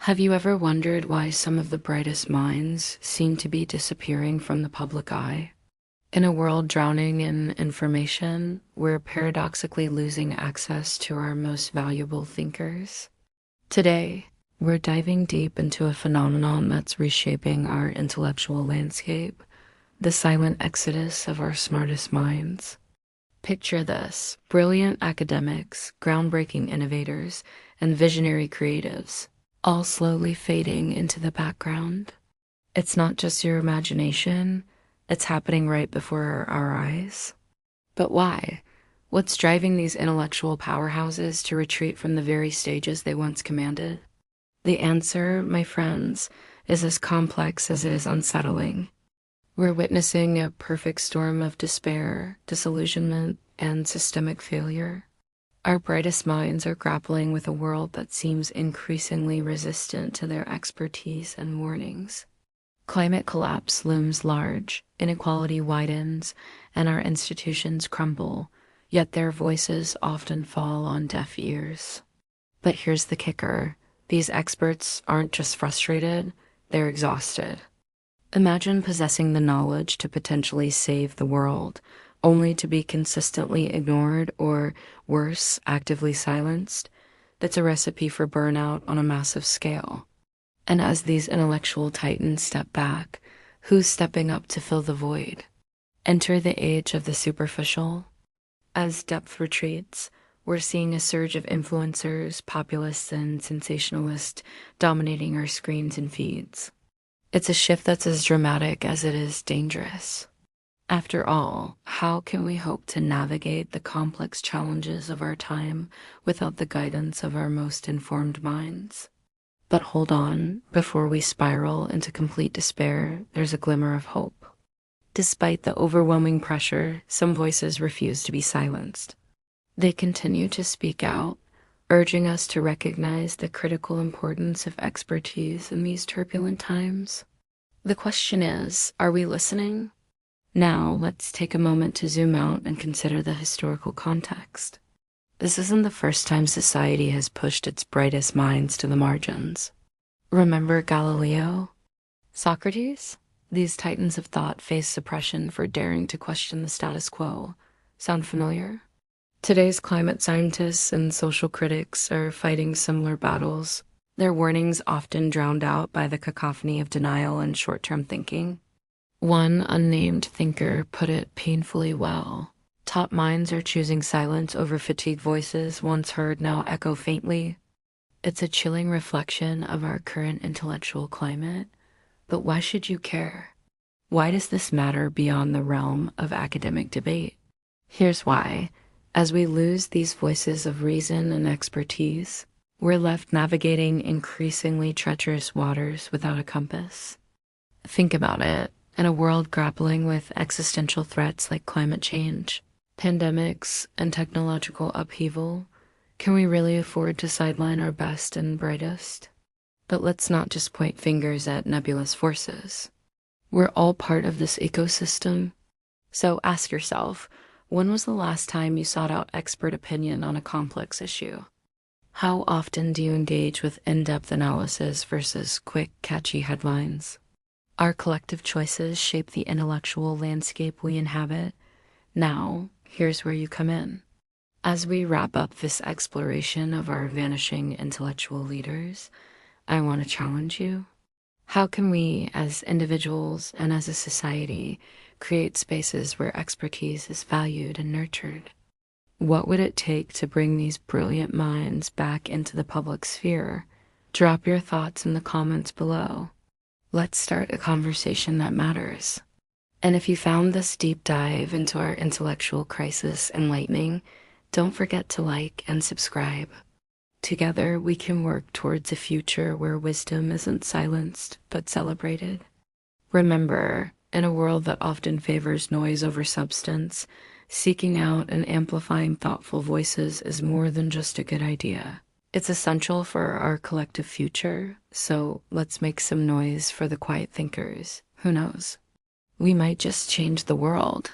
Have you ever wondered why some of the brightest minds seem to be disappearing from the public eye? In a world drowning in information, we're paradoxically losing access to our most valuable thinkers. Today, we're diving deep into a phenomenon that's reshaping our intellectual landscape, the silent exodus of our smartest minds. Picture this: brilliant academics, groundbreaking innovators, and visionary creatives, all slowly fading into the background. It's not just your imagination, it's happening right before our eyes. But why? What's driving these intellectual powerhouses to retreat from the very stages they once commanded? The answer, my friends, is as complex as it is unsettling. We're witnessing a perfect storm of despair, disillusionment, and systemic failure. Our brightest minds are grappling with a world that seems increasingly resistant to their expertise and warnings. Climate collapse looms large, inequality widens, and our institutions crumble, yet their voices often fall on deaf ears. But here's the kicker: these experts aren't just frustrated, they're exhausted. Imagine possessing the knowledge to potentially save the world, only to be consistently ignored or, worse, actively silenced. That's a recipe for burnout on a massive scale. And as these intellectual titans step back, who's stepping up to fill the void? Enter the age of the superficial. As depth retreats, we're seeing a surge of influencers, populists, and sensationalists dominating our screens and feeds. It's a shift that's as dramatic as it is dangerous. After all, how can we hope to navigate the complex challenges of our time without the guidance of our most informed minds? But hold on, before we spiral into complete despair, there's a glimmer of hope. Despite the overwhelming pressure, some voices refuse to be silenced. They continue to speak out, urging us to recognize the critical importance of expertise in these turbulent times. The question is, are we listening? Now, let's take a moment to zoom out and consider the historical context. This isn't the first time society has pushed its brightest minds to the margins. Remember Galileo? Socrates? These titans of thought faced suppression for daring to question the status quo. Sound familiar? Today's climate scientists and social critics are fighting similar battles, their warnings often drowned out by the cacophony of denial and short-term thinking. One unnamed thinker put it painfully well: top minds are choosing silence over fatigued voices once heard now echo faintly. It's a chilling reflection of our current intellectual climate. But why should you care? Why does this matter beyond the realm of academic debate? Here's why. As we lose these voices of reason and expertise, we're left navigating increasingly treacherous waters without a compass. Think about it. In a world grappling with existential threats like climate change, pandemics, and technological upheaval, can we really afford to sideline our best and brightest? But let's not just point fingers at nebulous forces. We're all part of this ecosystem. So ask yourself, when was the last time you sought out expert opinion on a complex issue? How often do you engage with in-depth analysis versus quick, catchy headlines? Our collective choices shape the intellectual landscape we inhabit. Now, here's where you come in. As we wrap up this exploration of our vanishing intellectual leaders, I want to challenge you. How can we, as individuals and as a society, create spaces where expertise is valued and nurtured? What would it take to bring these brilliant minds back into the public sphere? Drop your thoughts in the comments below. Let's start a conversation that matters. And if you found this deep dive into our intellectual crisis enlightening, don't forget to like and subscribe. Together, we can work towards a future where wisdom isn't silenced, but celebrated. Remember, in a world that often favors noise over substance, seeking out and amplifying thoughtful voices is more than just a good idea. It's essential for our collective future, so let's make some noise for the quiet thinkers. Who knows? We might just change the world.